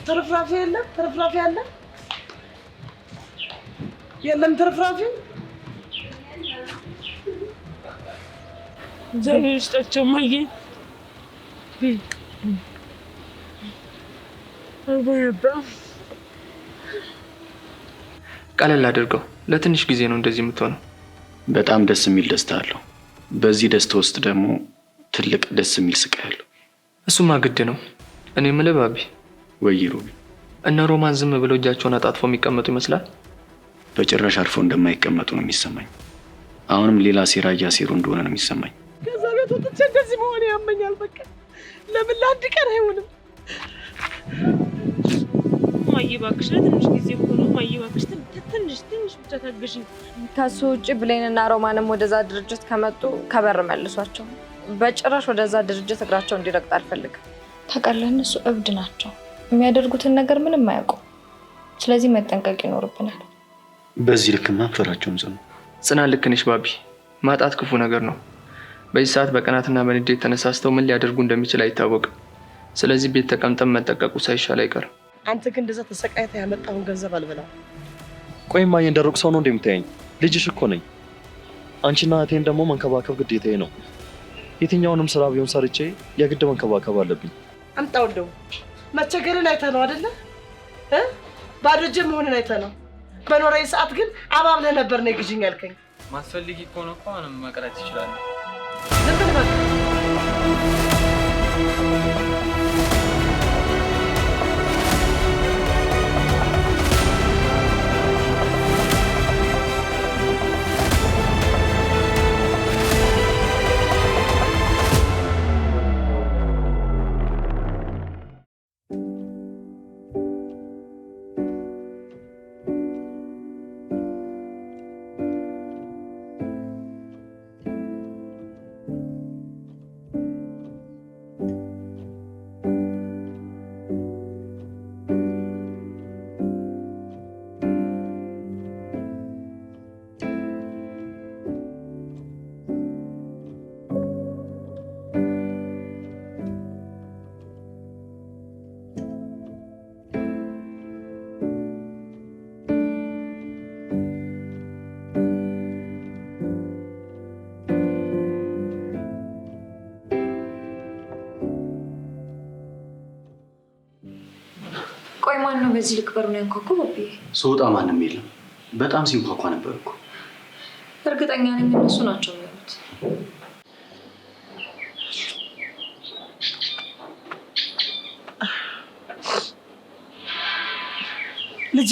ትርፍራፊ አለ የለም ትርፍራፊ ዛሬሽታቸው ማየ ቀለል አድርገው ለትንሽ ጊዜ ነው እንደዚህ የምትሆነው። በጣም ደስ የሚል ደስታ አለው። በዚህ ደስታ ውስጥ ደግሞ ትልቅ ደስ የሚል ስቃይ አለው። እሱማ ግድ ነው። እኔ የምልህ ባቢ ወይ ሩቢ፣ እነ ሮማን ዝም ብለው እጃቸውን አጣጥፈው የሚቀመጡ ይመስላል? በጭራሽ አርፈው እንደማይቀመጡ ነው የሚሰማኝ። አሁንም ሌላ ሴራ እያሴሩ እንደሆነ ነው የሚሰማኝ። ከዛ ቤት ወጥቼ እንደዚህ መሆን ያመኛል። በቃ ለምን ለአንድ ቀን አይሆንም? ማየ እባክሽ ለትንሽ ጊዜ እኮ ነው። ማየ እባክሽ ትንሽ ብቻ ታገሽኝ። ከሱ ውጭ ብሌንና ሮማንም ወደዛ ድርጅት ከመጡ ከበር መልሷቸው። በጭራሽ ወደዛ ድርጅት እግራቸው እንዲረግጥ አልፈልግም። ታውቃለህ፣ እነሱ እብድ ናቸው። የሚያደርጉትን ነገር ምንም አያውቁም። ስለዚህ መጠንቀቅ ይኖርብናል። በዚህ ልክ ማፈራቸውም ጽኑ ጽናት ልክ ነሽ ባቢ። ማጣት ክፉ ነገር ነው። በዚህ ሰዓት በቀናትና በንዴት ተነሳስተው ምን ሊያደርጉ እንደሚችል አይታወቅም። ስለዚህ ቤት ተቀምጠን መጠቀቁ ሳይሻል አይቀርም። አንተ ግን እንደዛ ተሰቃይተህ ያመጣውን ገንዘብ አልበላም። ቆይ ማየ እንደሩቅ ሰው ነው እንደምታየኝ? ልጅሽ እኮ ነኝ። አንቺና እህቴን ደግሞ መንከባከብ ግዴታዬ ነው። የትኛውንም ስራ ቢሆን ሰርቼ የግድ መንከባከብ አለብኝ። አምጣው እንደው መቸገርን አይተህ ነው አይደለ? ባዶ እጅ መሆንን አይተህ ነው። በኖረኝ ሰዓት ግን አባብለህ ነበር ነው ግዢኝ ያልከኝ። ማትፈልጊ ከሆነ እኮ አሁንም መቅረት ይችላል። ዝም ብለህ በቃ ቆይ ማን ነው በዚህ ልክ በሩን ያንኳኳ? ባቢዬ ስወጣ ማንም የለም። በጣም ሲንኳኳ ነበር እኮ። እርግጠኛ ነኝ እነሱ ናቸው የሚሉት። ልጄ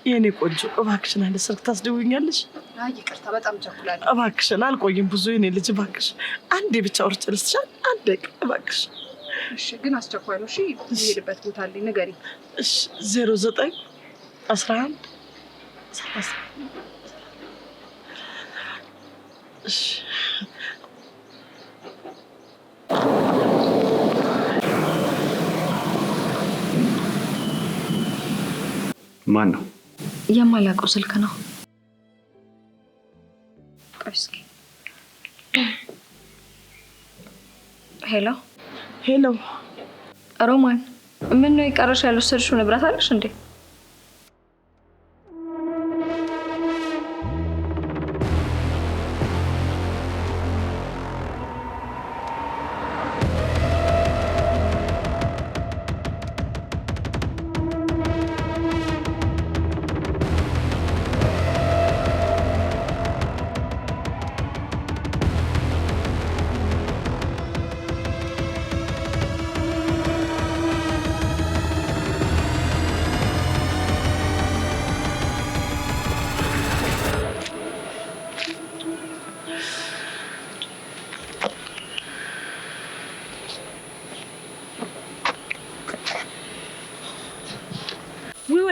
የኔ ቆንጆ እባክሽን አንድ ስልክ ታስደውኛለሽ? አይ ይቅርታ፣ በጣም ቸኩላለሁ። እባክሽን አልቆይም ብዙ የኔ ልጅ እባክሽ አንዴ ብቻ ወርጭ ልስሻል። አንዴ እባክሽ። እሺ ግን አስቸኳይ ነው። እሺ የሄድበት ቦታ አለኝ፣ ንገሪኝ። እሺ 09 11 እሺ ማን ነው? የማላውቀው ስልክ ነው። ቆይ እስኪ። ሄሎ ሄሎ፣ ሮማን፣ ምን ነው የቀረሽ? ያልወሰድሽው ንብረት አለሽ እንዴ?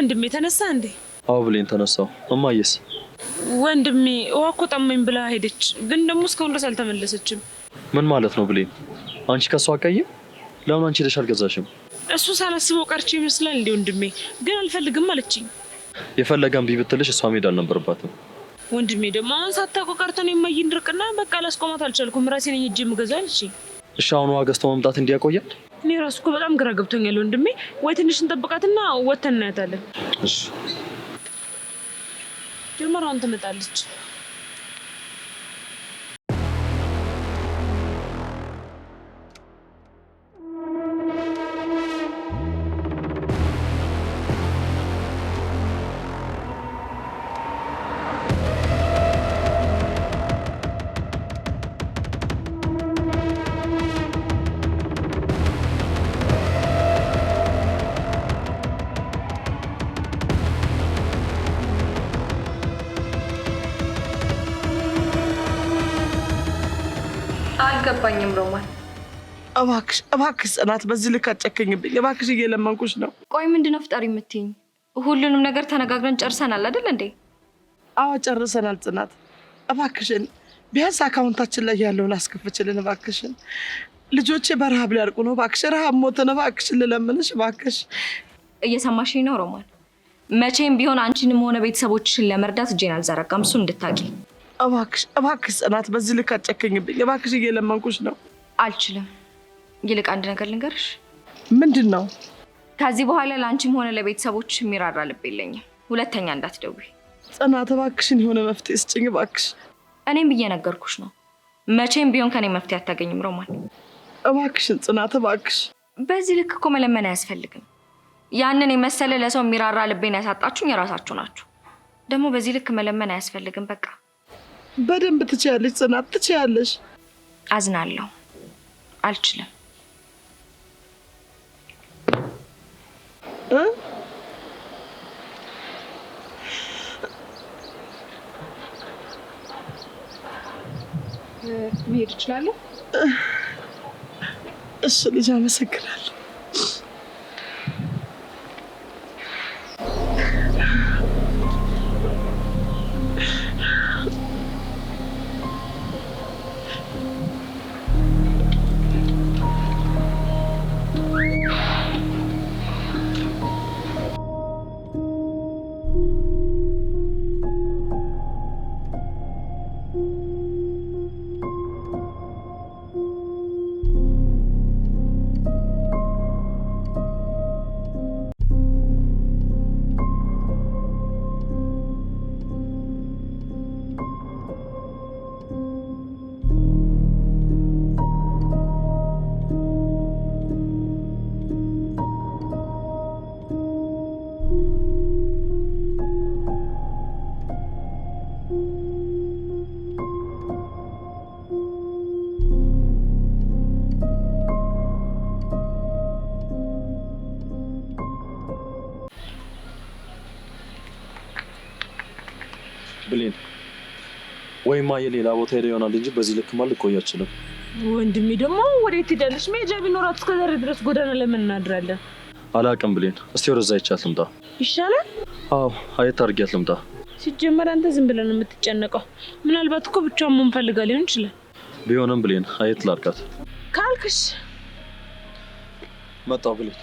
ወንድሜ ተነሳ እንዴ? አዎ ብሌን ተነሳው። እማዬስ? ወንድሜ ውሃ እኮ ጠማኝ ብላ ሄደች፣ ግን ደግሞ እስካሁን ድረስ አልተመለሰችም። ምን ማለት ነው ብሌን? አንቺ ከሷ አቀይም? ለምን አንቺ ሄደሽ አልገዛሽም? እሱ ሳላስበው ቀርቼ ይመስላል እንዴ ወንድሜ። ግን አልፈልግም አለችኝ። የፈለገም ቢብትልሽ እሷ ሜዳ አልነበረባትም። ወንድሜ ደግሞ አሁን ሳታውቀው ቀርተን የማይን ድርቅና በቃ ላስቆማት አልቻልኩም። ራሴ ነኝ ሂጅ የምገዛው አለችኝ። እሺ አሁን ውሃ ገዝተው መምጣት እንዲያቆያል? እኔ ራሱ እኮ በጣም ግራ ገብቶኛል ወንድሜ። ወይ ትንሽ እንጠብቃትና ወተን እናያታለን። እሺ ጀመራውን ትመጣለች። አልገባኝም ሮማን። እባክሽ ጽናት በዚህ ልክ አጨከኝብኝ። እባክሽ እየለመንኩሽ ነው። ቆይ ምንድነው ፍጠሪ የምትይኝ? ሁሉንም ነገር ተነጋግረን ጨርሰናል አይደል እንዴ? አዎ ጨርሰናል ጽናት። እባክሽን ቢያንስ አካውንታችን ላይ ያለውን አስከፍችልን እባክሽን። ልጆቼ በረሃብ ሊያርቁ ነው። እባክሽ ረሃብ ሞትን። እባክሽን ልለምንሽ እባክሽ። እየሰማሽኝ ነው ሮማን? መቼም ቢሆን አንቺንም ሆነ ቤተሰቦችሽን ለመርዳት እጄን አልዘረጋም፣ እሱ እንድታቂ። እባክሽ ጽናት በዚህ ልክ አጨከኝብኝ። እባክሽ እየለመንኩሽ ነው። አልችልም። ይልቅ አንድ ነገር ልንገርሽ። ምንድን ነው? ከዚህ በኋላ ለአንቺም ሆነ ለቤተሰቦችሽ የሚራራ ልብ የለኝም። ሁለተኛ እንዳትደውይ ጽናት። እባክሽን የሆነ መፍትሄ ስጭኝ እባክሽ። እኔም ብዬ ነገርኩሽ ነው። መቼም ቢሆን ከኔ መፍትሄ አታገኝም ሮማን። እባክሽን ጽናት እባክሽ። በዚህ ልክ እኮ መለመን አያስፈልግም። ያንን የመሰለ ለሰው የሚራራ ልቤን ያሳጣችሁኝ የራሳችሁ ናችሁ። ደግሞ በዚህ ልክ መለመን አያስፈልግም። በቃ በደንብ ትችያለሽ ጽናት፣ ትችያለሽ። አዝናለሁ፣ አልችልም። መሄድ እችላለሁ? እሺ ልጅ፣ አመሰግናለሁ። ብሌን ወይማ የሌላ ቦታ ሄደ ይሆናል እንጂ በዚህ ልክማ ልቆይ አልችልም። ወንድሜ ደግሞ ወዴት ትሄዳለሽ? መሄጃ ቢኖራት እስከዛሬ ድረስ ጎዳና ለምን እናድራለን? አላውቅም ብሌን፣ እስቲ ወደዛ ይቻት ልምጣ። ይሻላል። አዎ አየት አድርጊያት ልምጣ። ሲጀመር አንተ ዝም ብለን ነው የምትጨነቀው። ምናልባት እኮ ብቻዋን መሆን ፈልጋ ሊሆን ይችላል። ቢሆንም ብሌን አየት ላድርጋት ካልክሽ መጣሁ ብሌን።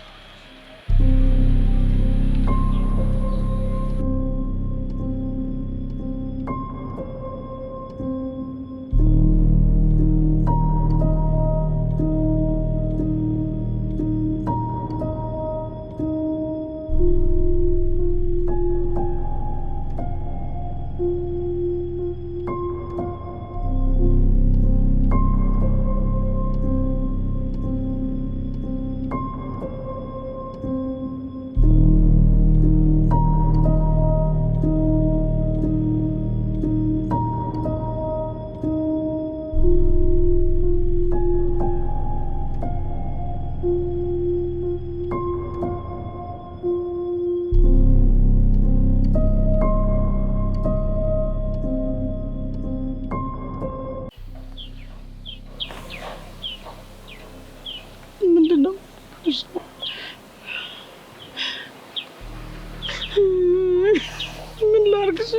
ምን ላድርግሽ?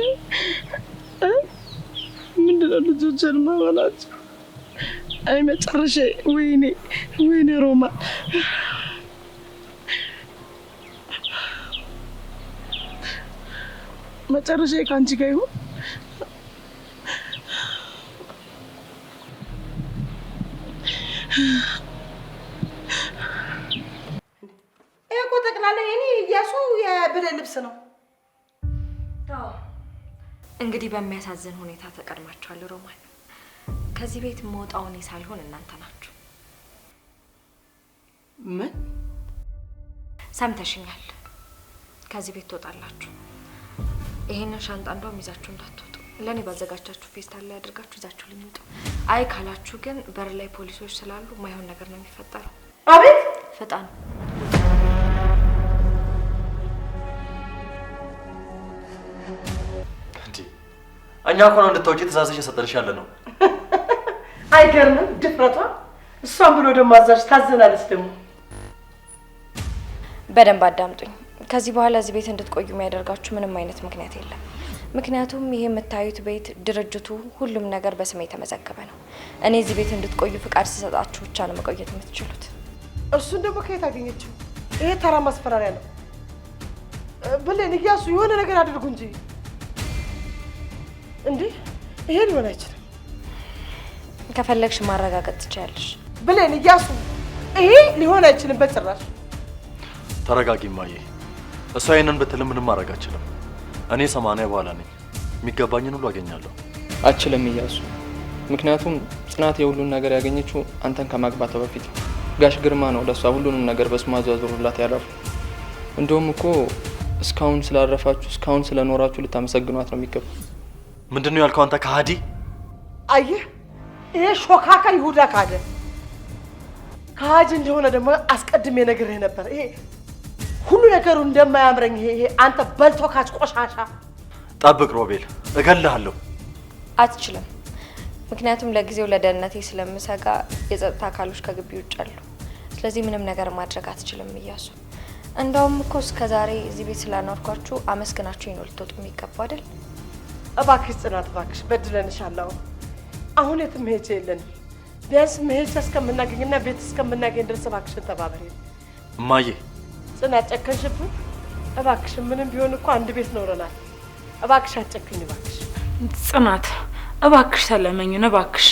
ምንድነው ልጆችን ማበላቸው? አይ መጨረሻ፣ ወይኔ ሮማ፣ መጨረሻ ከአንቺ ጋር ይሁን። ልብስ ነው። እንግዲህ በሚያሳዝን ሁኔታ ተቀድማችኋል ሮማን። ከዚህ ቤት መውጣው እኔ ሳልሆን እናንተ ናችሁ። ምን? ሰምተሽኛል። ከዚህ ቤት ትወጣላችሁ። ይሄንን ሻንጣ እንደውም ይዛችሁ እንዳትወጡ። ለእኔ ባዘጋጃችሁ ፌስታል ላይ አድርጋችሁ ይዛችሁ ልኝውጡ። አይ ካላችሁ ግን በር ላይ ፖሊሶች ስላሉ ማይሆን ነገር ነው የሚፈጠረው። አቤት ፍጣን እኛ እኮ ነው እንድታውጪ ትእዛዝሽ የሰጠንሽ ያለ ነው። አይገርምም ድፍረቷ። እሷም ብሎ ደግሞ አዛዥ ታዘናለች ደግሞ። በደንብ አዳምጡኝ። ከዚህ በኋላ እዚህ ቤት እንድትቆዩ የሚያደርጋችሁ ምንም አይነት ምክንያት የለም። ምክንያቱም ይሄ የምታዩት ቤት ድርጅቱ፣ ሁሉም ነገር በስሜ የተመዘገበ ነው። እኔ እዚህ ቤት እንድትቆዩ ፍቃድ ስሰጣችሁ ብቻ ነው መቆየት የምትችሉት። እርሱን ደግሞ ከየት አገኘችው? ይሄ ተራ ማስፈራሪያ ነው። ብሌን እያሱ የሆነ ነገር አድርጉ እንጂ እንዴ! ይሄ ሊሆን አይችልም። ከፈለግሽ ማረጋገጥ ትችያለሽ። ብሌን እያሱ ይሄ ሊሆን አይችልም በጭራሽ። ተረጋጊ እማዬ። እሷ ይሄንን ብትል ምንም ማድረግ አልችልም። እኔ 80 በኋላ ነኝ። የሚገባኝን ሁሉ አገኛለሁ። አችልም እያሱ። ምክንያቱም ጽናት የሁሉን ነገር ያገኘችው አንተን ከማግባቷ በፊት ጋሽ ግርማ ነው ለሷ ሁሉንም ነገር በስሟ አዟዙሩላት ያረፉ። እንደውም እኮ እስካሁን ስላረፋችሁ እስካሁን ስለኖራችሁ ልታመሰግኗት ነው የሚገባው። ምንድነው ያልከው አንተ ከሃዲ? አየህ፣ ይሄ ሾካካ ይሁዳ ካደ። ከሃዲ እንደሆነ ደግሞ አስቀድሜ ነግሬህ ነበር። ይሄ ሁሉ ነገሩ እንደማያምረኝ ይሄ አንተ በልቶ ካች ቆሻሻ። ጠብቅ ሮቤል፣ እገልሃለሁ። አትችልም። ምክንያቱም ለጊዜው ለደህንነቴ ስለምሰጋ የጸጥታ አካሎች ከግቢ ውጭ አሉ። ስለዚህ ምንም ነገር ማድረግ አትችልም እያሱ። እንደውም እኮ እስከዛሬ እዚህ ቤት ስላኖርኳችሁ አመስግናችሁኝ ነው ልትወጡ የሚገባው አይደል? እባክሽ ጽናት፣ እባክሽ በድለንሻለሁ። አሁን የትም መሄጃ የለንም። ቢያንስ መሄጃ እስከምናገኝና ቤት እስከምናገኝ ድረስ እባክሽን ተባበሪ። እማዬ ጽናት፣ ጨከንሽብን። እባክሽ ምንም ቢሆን እኮ አንድ ቤት ኖረናል። እባክሽ አትጨክኝ እባክሽ። ጽናት እባክሽ ተለመኝን እባክሽ።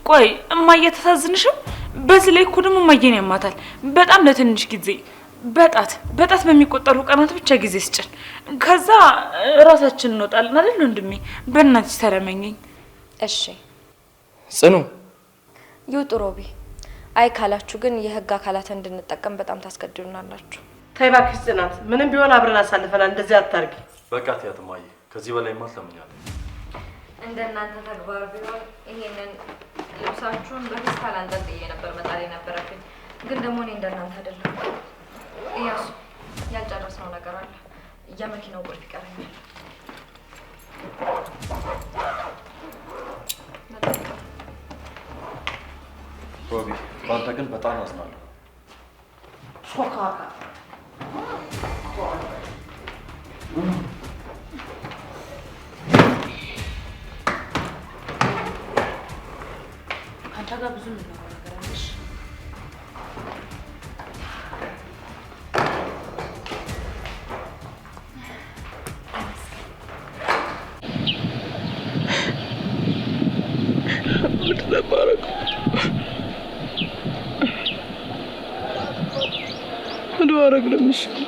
ቆይ እማዬ ተሳዝንሽም? በዚህ ላይ እኮ ደግሞ እማዬን ያማታል በጣም ለትንሽ ጊዜ በጣት በሚቆጠሩ ቀናት ብቻ ጊዜ ስጭን፣ ከዛ ራሳችን እንወጣለን አይደል ወንድሜ? በእናትሽ ተለመኝኝ እሺ ጽኑ። ይውጡ ሮቢ። አይ ካላችሁ ግን የህግ አካላት እንድንጠቀም በጣም ታስገድዱናላችሁ። ተይ እባክሽ ጽናት፣ ምንም ቢሆን አብረን አሳልፈናል። እንደዚህ አታርጊ። በቃ ትያት እማዬ፣ ከዚህ በላይ ማትለምኛለሁ። እንደናንተ ተግባር ቢሆን ይሄንን ልብሳችሁን በፌስታል አንጠልጥዬ ነበር መጣል የነበረብኝ። ግን ደግሞ እኔ እንደናንተ አይደለም። እያሱ ያልጨረስነው ነገር አለ። የመኪናው ቁልፍ ይቀረኛል። ሮቢ፣ በአንተ ግን በጣም አዝናለሁ። ሾካካ አንተ ጋር ብዙ የምናወራው ነገር አለሽ። ምን ማድረግ ነው የሚሻለው?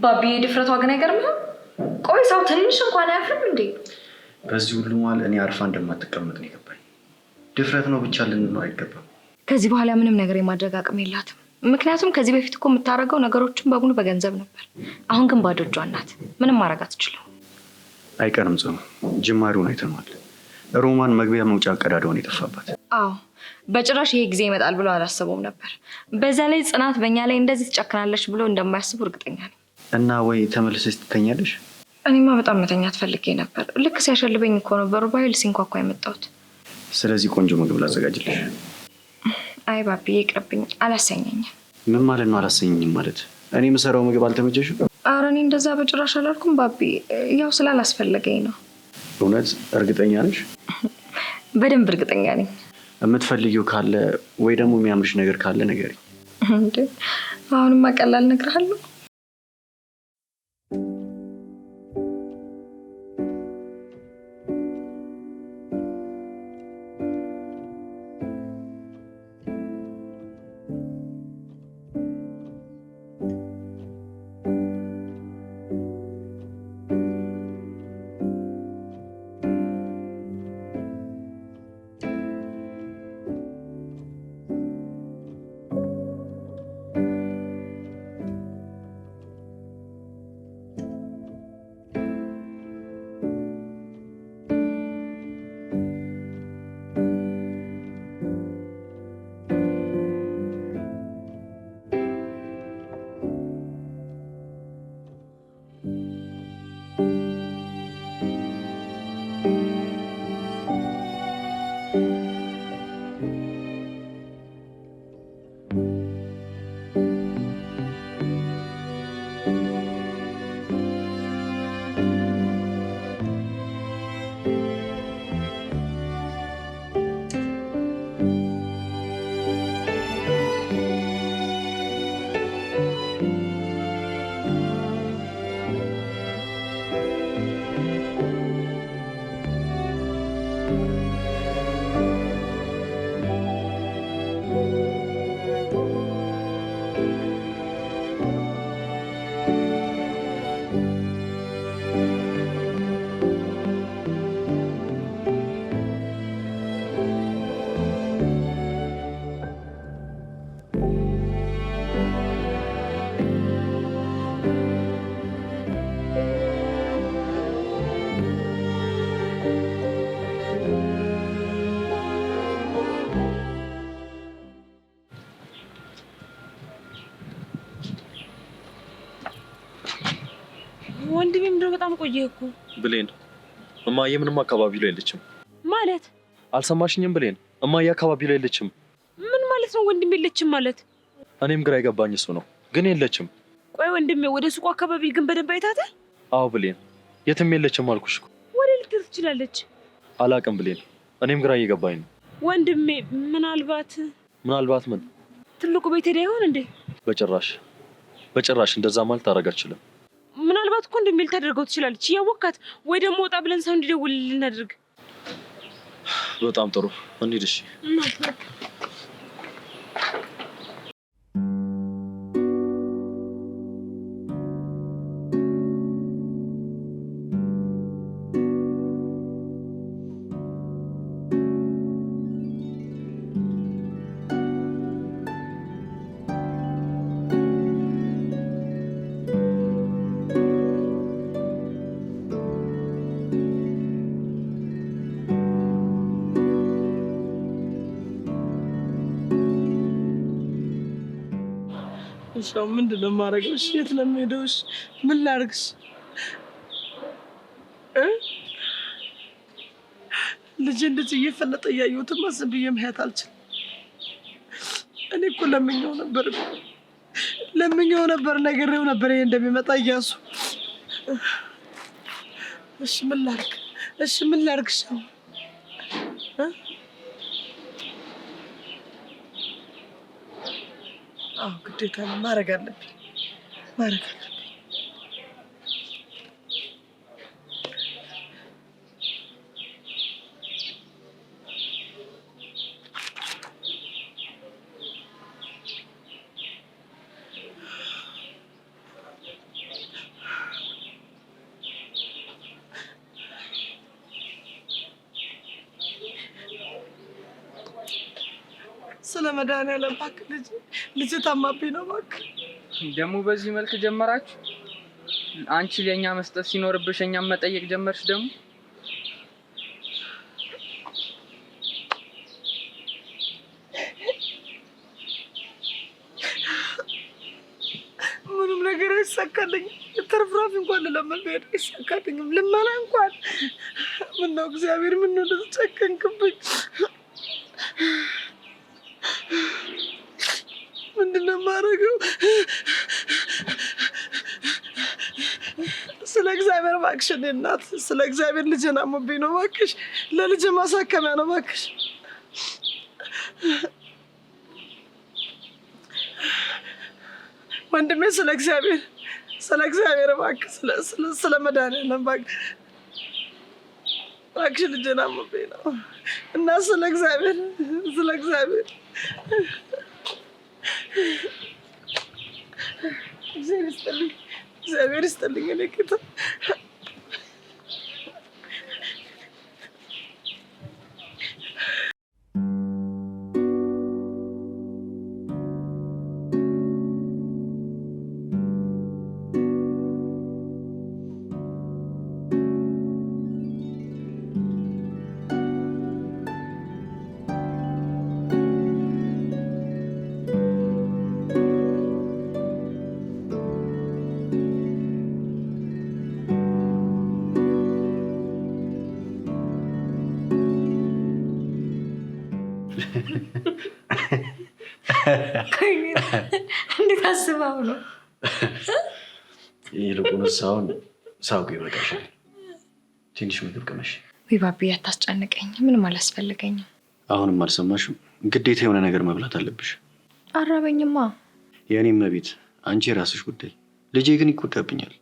ባቢ ድፍረቷ ግን አይገርምህም? ቆይ ሰው ትንሽ እንኳን አያፍርም እንዴ? በዚህ ሁሉ መሀል እኔ አርፋ እንደማትቀመጥ ነው የገባኝ። ድፍረት ነው ብቻ ልንለው አይገባም። ከዚህ በኋላ ምንም ነገር የማድረግ አቅም የላትም። ምክንያቱም ከዚህ በፊት እኮ የምታደርገው ነገሮችን በሙሉ በገንዘብ ነበር። አሁን ግን ባዶ እጇን ናት። ምንም ማድረግ አትችልም። አይቀርም ጽኑ፣ ጅማሬውን አይተነዋል። ሮማን መግቢያ መውጫ ቀዳዳውን የጠፋባት። አዎ በጭራሽ ይሄ ጊዜ ይመጣል ብሎ አላሰበውም ነበር። በዛ ላይ ጽናት በእኛ ላይ እንደዚህ ትጨክናለች ብሎ እንደማያስቡ እርግጠኛ ነኝ። እና ወይ ተመልሰሽ ትተኛለሽ? እኔማ በጣም መተኛት ፈልጌ ነበር። ልክ ሲያሸልበኝ እኮ ነው በሩ በኃይል ሲንኳኳ የመጣሁት። ስለዚህ ቆንጆ ምግብ ላዘጋጅልሽ። አይ ባቢ ይቅርብኝ፣ አላሰኘኝም። ምን ማለት ነው አላሰኘኝም ማለት? እኔ የምሰራው ምግብ አልተመቸሽም? ኧረ እኔ እንደዛ በጭራሽ አላልኩም ባቢ፣ ያው ስላላስፈለገኝ ነው። እውነት እርግጠኛ ነሽ? በደንብ እርግጠኛ ነኝ። የምትፈልጊው ካለ ወይ ደግሞ የሚያምርሽ ነገር ካለ ንገሪኝ። እንዴ አሁንማ ቀላል እነግርሃለሁ። ወንድሜ ምንድነው በጣም ቆየህ እኮ። ብሌን እማዬ ምንም አካባቢ ላይ የለችም ማለት? አልሰማሽኝም? ብሌን እማዬ አካባቢ ላይ የለችም። ምን ማለት ነው ወንድሜ የለችም ማለት? እኔም ግራ የገባኝ እሱ ነው፣ ግን የለችም። ቆይ ወንድሜ ወደ ሱቁ አካባቢ ግን በደንብ አይታታል? አዎ ብሌን የትም የለችም አልኩሽ እኮ። ወደ ልትሄድ ትችላለች። አላውቅም ብሌን፣ እኔም ግራ እየገባኝ ነው። ወንድሜ ምናልባት ምን ትልቁ ቤት ሄዳ ይሆን እንዴ? በጭራሽ እንደዛ ማለት ታደርጋችልም። ምናልባት እኮ እንደሚል ታደርገው ትችላለች። ያወቃት ወይ ደግሞ ወጣ ብለን ሰው እንዲደውል ልናደርግ። በጣም ጥሩ እንሂድ። እሺ እሺው ምንድነው የማደርገው? እሺ የት ነው የምሄደው? እሺ ምን ላድርግሽ? ልጄ እንደዚህ እየፈለጠ እያየሁትማ ዝም ብዬ መሄድ አልችልም። እኔ እኮ ለምኜው ነበር ነግሬው ነበር ይሄ እንደሚመጣ እያሱ። እሺ ምን ላድርግ? እሺ ምን ላድርግሽ? አዎ ግዴታ ነው ማድረግ አለብኝ። ስለ መድኃኒዓለም እባክህ ልጅ ታማብኝ ነው እባክህ። ደግሞ በዚህ መልክ ጀመራችሁ? አንቺ ለኛ መስጠት ሲኖርብሽ እኛም መጠየቅ ጀመርሽ ደግሞ? ምንም ነገር አይሳካልኝም። ተርፍራፊ እንኳን ለለመን ብሄድ አይሳካልኝም። ልመና እንኳን ምነው እግዚአብሔር ምነው እንደዚህ ጨከንክብኝ? ምንድነው የማደርገው? ስለ እግዚአብሔር እባክሽ እኔ እናት ስለ እግዚአብሔር ልጄን አሞብኝ ነው እባክሽ። ለልጄ ማሳከሚያ ነው እባክሽ። ወንድሜ ስለ እግዚአብሔር እባክሽ ስለ መድኃኒዓለም እባክሽ ልጄን አሞብኝ ነው እና ስለ እግዚአብሔር እግዚአብሔር ይስጥልኝ እኔ ጌታ። እንዴት አስበው ነው? ይልቁንስ አሁን ሳውቅ ይበቃሻል። ትንሽ ምግብ ቅመሽ። ወይ ባቢ አታስጨንቀኝ፣ ምንም አላስፈልገኝም። አሁንም አልሰማሽም? ግዴታ የሆነ ነገር መብላት አለብሽ። አራበኝማ። የእኔም መቤት አንቺ የራስሽ ጉዳይ። ልጄ ግን ይጎዳብኛል።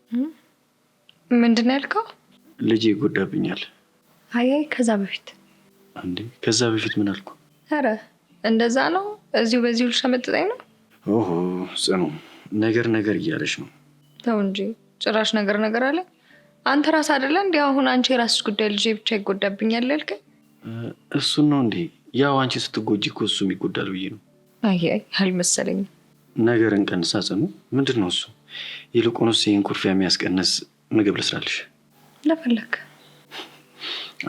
ምንድን ነው ያልከው? ልጄ ይጎዳብኛል። አይ ከዛ በፊት እንዴ? ከዛ በፊት ምን አልኩ? ኧረ እንደዛ ነው። በዚሁ ልሸመጥጠኝ ነው። ኦሆ ጽኑ ነገር እያለሽ ነው። ተው እንጂ ጭራሽ ነገር አለ። አንተ ራስ አይደለ እንዴ አሁን አንቺ የራስሽ ጉዳይ ልጄ ብቻ ይጎዳብኛል ያልከኝ? እሱን ነው እንዴ? ያው አንቺ ስትጎጂ እኮ እሱም ይጎዳል ብዬ ነው። አይ አልመሰለኝም። ነገርን ቀንሳ ጽኑ። ምንድን ነው እሱ? ይልቁንስ ይህን ኩርፊያ የሚያስቀንስ ምግብ ልስራልሽ። ለፈለክ።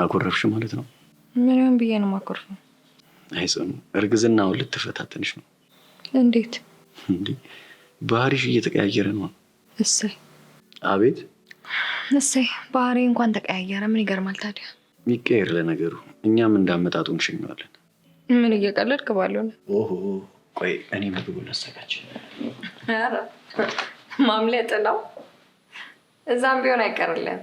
አኮረፍሽ ማለት ነው? ምንም ብዬ ነው የማኮርፈው? አይ ጽኑ እርግዝናውን ልትፈታተንሽ ነው። እንዴት እንዴ? ባህሪሽ እየተቀያየረ ነው። እሰይ። አቤት እሰይ። ባህሪ እንኳን ተቀያየረ ምን ይገርማል ታዲያ? ይቀየር ለነገሩ። እኛም እንዳመጣጡ እንሸኘዋለን። ምን እየቀለድክ ባለው ነው? ኦሆ ቆይ እኔ ምግቡን ላዘጋጅ። ኧረ ማምለጥ ነው። እዛም ቢሆን አይቀርልህም።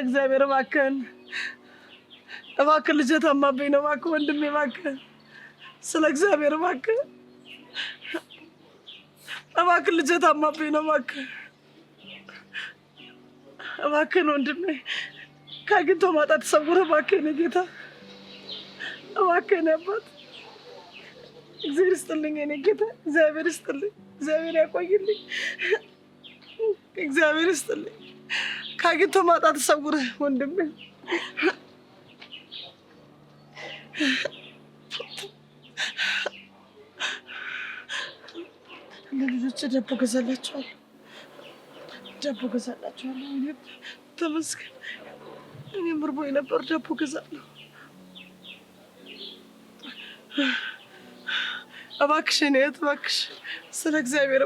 እግዚአብሔር እባክህ ልጄ ታማብኝ ነው እባክህ ወንድሜ እባክህ ስለ እግዚአብሔር እባክህ ልጄ ታማብኝ ነው እባክህ ወንድሜ ካግኝቶ ማጣት ተሰውረ እባክህ ነው ጌታ እባክህ ነው አባት እግዚአብሔር ይስጥልኝ እኔ ጌታ እግዚአብሔር ይስጥልኝ እግዚአብሔር ያቆይልኝ እግዚአብሔር ይስጥልኝ ካግኝቶ ማጣት ተሰውረ ወንድሜ ለልጆች ዳቦ ገዛላቸዋለሁ ተመስገን እኔ ምርቦኝ ነበር ዳቦ ገዛለሁ እባክሽን እባክሽ ስለ እግዚአብሔር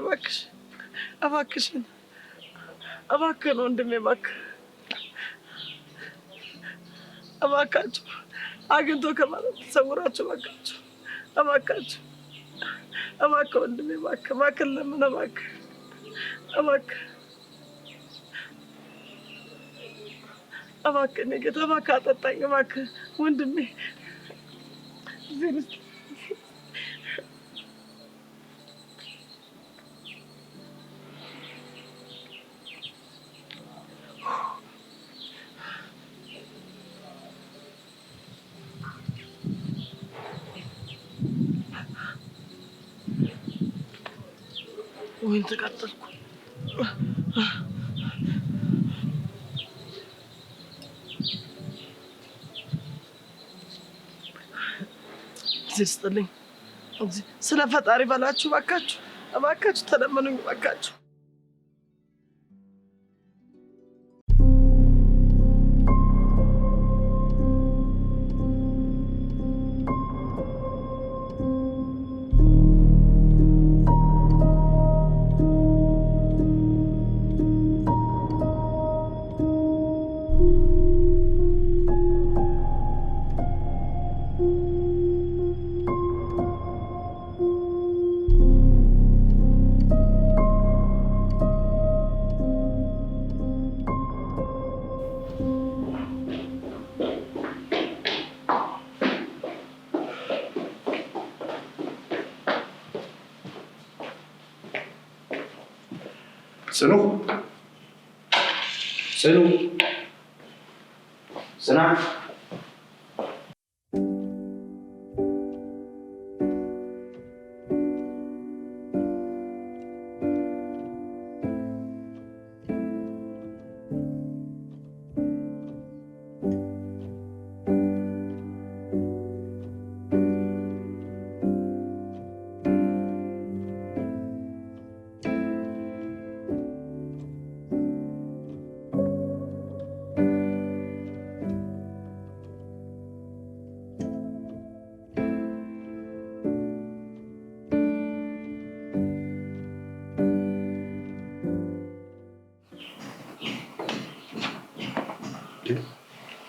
እባክሽን ወንድሜ እባካችሁ አግኝቶ ከማለት ተሰውራችሁ እባካችሁ ወንድሜ እባክህ ለምን እባክህ እኔ ጌታ እባክህ አጠጣኝ እባክህ ወንድሜ ወይን ተቃጠልኩ ዝስጥልኝ ስለ ፈጣሪ ባላችሁ እባካችሁ ተለመኑኝ እባካችሁ ጽኑ ጽናት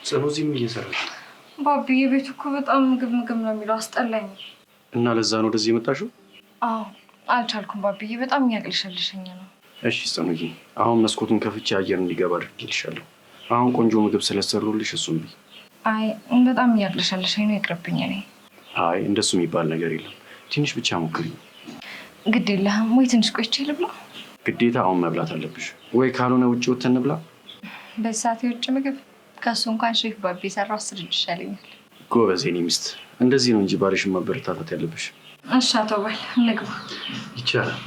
ጽኑ እዚህ ምን እየሰራች ነው? ባቢዬ ቤቱ እኮ በጣም ምግብ ነው የሚለው አስጠላኝ። እና ለዛ ነው ወደዚህ የመጣሽው? አዎ አልቻልኩም ባቢዬ በጣም እያቅልሸልሸኝ ነው። እሺ ጽኑዬ አሁን መስኮቱን ከፍቼ አየር እንዲገባ አድርጌልሻለሁ። አሁን ቆንጆ ምግብ ስለሰሩልሽ እሱን ብይ። አይ በጣም እያቅልሸልሸኝ ነው ይቅርብኝ። እኔ አይ እንደሱ የሚባል ነገር የለም። ትንሽ ብቻ ሞክሪ። ግድ የለህም ወይ ትንሽ ቆይቼ ልብላ? ግዴታ አሁን መብላት አለብሽ ወይ ካልሆነ ውጭ ወተን እንብላ። በዚህ ሰዓት የውጭ ምግብ ከሱ እንኳን ሼፍ ባቢ የሰራው 10 እጅ ይሻለኛል። ጎበዝ የኔ ሚስት፣ እንደዚህ ነው እንጂ ባልሽን ማበረታታት ያለብሽ። እሺ አቶ ባል እንግባ። ይቻላል።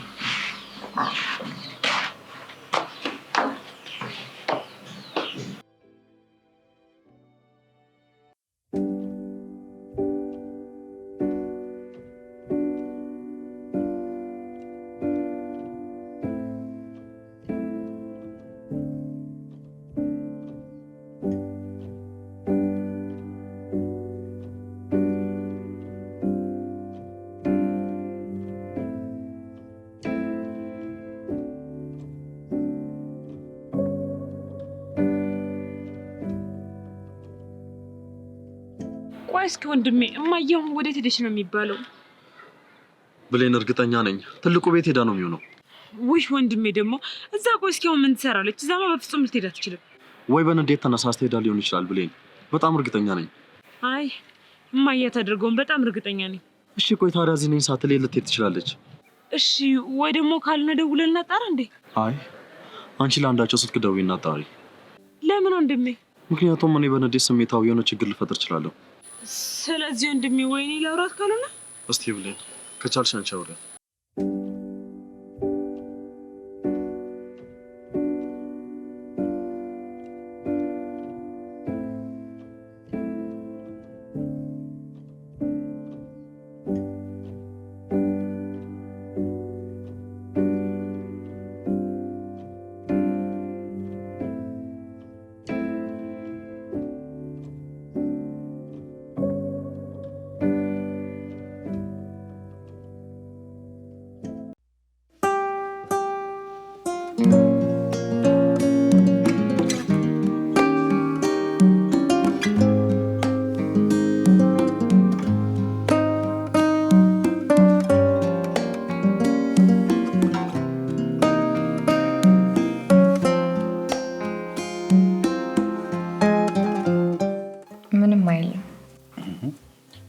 ቆይ እስኪ ወንድሜ እማዬ አሁን ወዴት ሄደሽ ነው የሚባለው? ብሌን እርግጠኛ ነኝ ትልቁ ቤት ሄዳ ነው የሚሆነው። ውይ ወንድሜ ደግሞ እዛ ቆይ እስኪ አሁን ምን ትሰራለች? እዛማ በፍጹም ልትሄድ አትችልም። ወይ በንዴት ተነሳስተ ሄዳ ሊሆን ይችላል ብሌን። በጣም እርግጠኛ ነኝ። አይ እማዬ አታደርገውም፣ በጣም እርግጠኛ ነኝ። እሺ ቆይ ታዲያ እዚህ ነኝ ሳትለኝ ልትሄድ ትችላለች። እሺ ወይ ደግሞ ካልሆነ ደውለን እናጣራ እንዴ? አይ አንቺ ለአንዳቸው ስልክ ደውዪ እናጣሪ። ለምን ወንድሜ? ምክንያቱም እኔ በንዴት ስሜታዊ የሆነ ችግር ልፈጥር እችላለሁ። ስለዚህ ወንድሜ ወይኔ ላውራት ካልሆነ እስቲ ብሌን ከቻልሽ አንቺ አውሪ።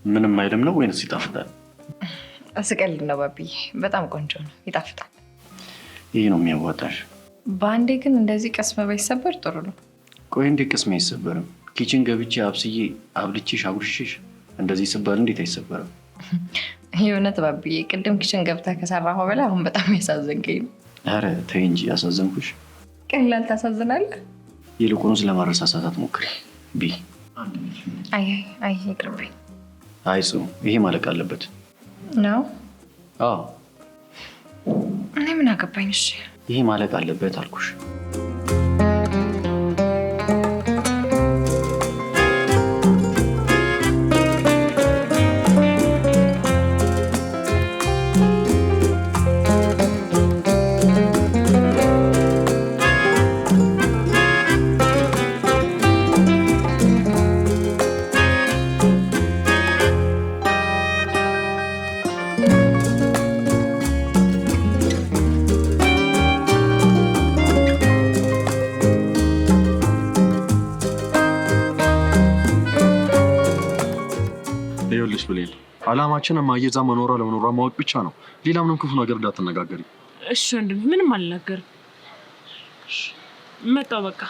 ምንም አይልም ነው ወይንስ ይጣፍጣል? አስቀልድ ነው ባቢዬ፣ በጣም ቆንጆ ነው፣ ይጣፍጣል። ይሄ ነው የሚያዋጣሽ። በአንዴ ግን እንደዚህ ቅስም ባይሰበር ጥሩ ነው። ቆይ እንዴት ቅስም አይሰበርም? ኪችን ገብቼ አብስዬ አብልቼሽ አጉርሼሽ እንደዚህ ስባል እንዴት አይሰበርም? የእውነት ባቢዬ፣ ቅድም ኪችን ገብተህ ከሰራኸው በላይ አሁን በጣም ያሳዘንከኝ ነው። ኧረ ተይ እንጂ ያሳዘንኩሽ። ቀላል ታሳዝናለህ። ይልቁንስ ለማረሳሳት አትሞክሪ ቢ። አይ ይቅርብኝ። አይጹ ይሄ ማለቅ አለበት ነው? አዎ እኔ ምን አገባኝ? እሺ ይሄ ማለቅ አለበት አልኩሽ። ብሌን አላማችን ማየዛ መኖሯ ለመኖሯ ማወቅ ብቻ ነው። ሌላ ምንም ክፉ ነገር እንዳትነጋገሪ እሺ? ወንድም ምንም አልናገርም። መጣሁ በቃ።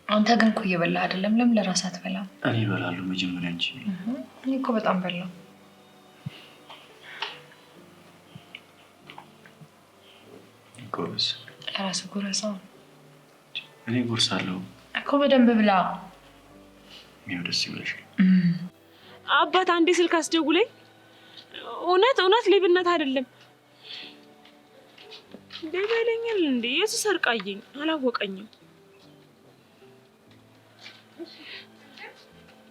አንተ ግን እኮ እየበላህ አይደለም። ለምን ለራስህ አትበላም? እኔ እበላለሁ መጀመሪያ እንጂ። እኔ እኮ በጣም በላሁ። ጎበዝ። ለራስህ ጉረሳው። እኔ ጉርሳለሁ እኮ በደንብ ብላ። ይኸው ደስ ይበልሽ። አባት አንዴ ስልክ አስደውለኝ። እውነት ሌብነት አይደለም። ሌባ ይለኛል እንዴ? የሱ ሰርቃየኝ አላወቀኝም።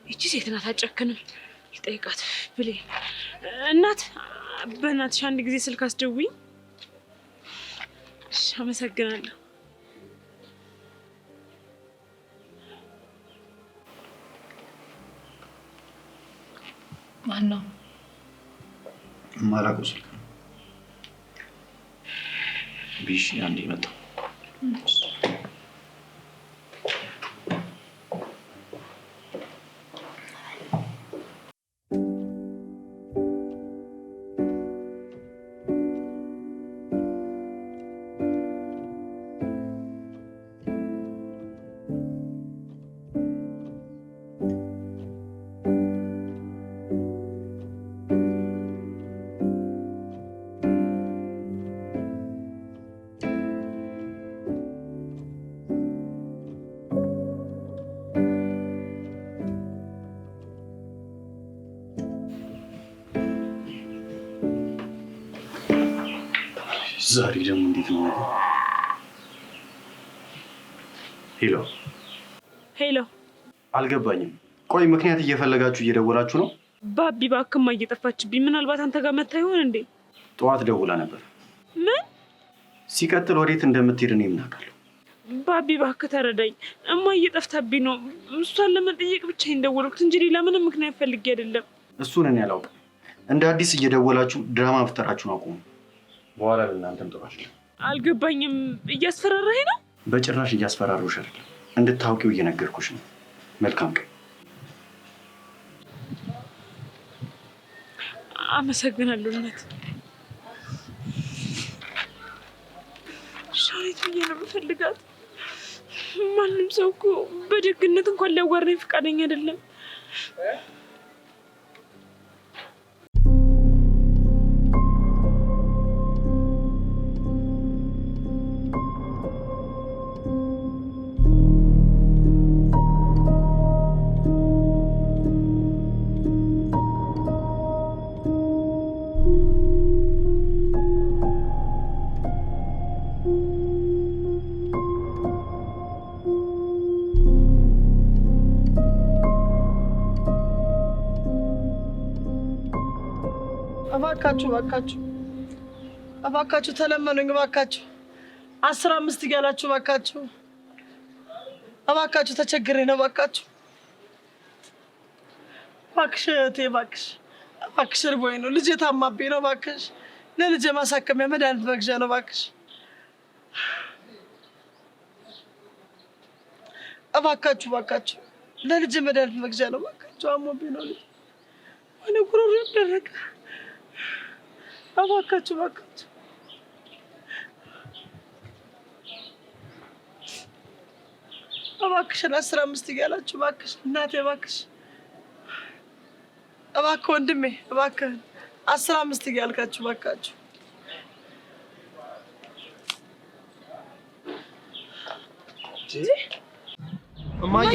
እቺ ሴት ናት አጨክንም። ልጠይቃት ብሌን። እናት በእናትሽ አንድ ጊዜ ስልክ አስደውኝ። እሺ አመሰግናለሁ። ማን ነው? ማላውቀው ስልክ ነው። ቢሽ አንዴ መጣ። ዛሬ ደግሞ እንዴት ነው? ሄሎ ሄሎ። አልገባኝም። ቆይ ምክንያት እየፈለጋችሁ እየደወላችሁ ነው? ባቢ እባክህ እየጠፋችብኝ። ምናልባት አንተ ጋር መታ ይሆን እንዴ? ጠዋት ደውላ ነበር። ምን? ሲቀጥል ወዴት እንደምትሄድ እኔ ምን አውቃለሁ? ባቢ እባክህ ተረዳኝ። እየጠፍታብኝ ነው። እሷን ለመጠየቅ ብቻ እንደወልኩት እንጂ ሌላ ምንም ምክንያት ፈልጌ አይደለም። እሱን እኔ አላውቅም። እንደ አዲስ እየደወላችሁ ድራማ መፍጠራችሁን አቁሙ። በኋላ ለእናንተም ጥሩ አይደለም። አልገባኝም። እያስፈራራኝ ነው? በጭራሽ እያስፈራሩሽ አይደለም። እንድታውቂው እየነገርኩሽ ነው። መልካም ቀን። አመሰግናለሁ እናት። ሻሪት ብዬ ነው የምፈልጋት። ማንም ሰው እኮ በደግነት እንኳን ሊያዋራኝ ፈቃደኛ አይደለም። እባካችሁ ተለመኑኝ። እባካችሁ 15 እያላችሁ እባካችሁ ተቸግሬ ነው። እባክሽ እህቴ እባክሽ እርቦኝ ነው። ልጄ ታማብኝ ነው። እባክሽ ለልጄ ማሳከሚያ መድኃኒት መግዣ ነው። እባካችሁ ለልጄ መድኃኒት መግዣ ነው። እባካችሁ አሞብኝ ነው። ልጄ ወይኔ ጉሮሮ ያደረቀ። እባካችሁ እባክሽን 15 እያላችሁ እናቴ እባክሽ ወንድሜ እባክህን 15 እያልካችሁ እማዬ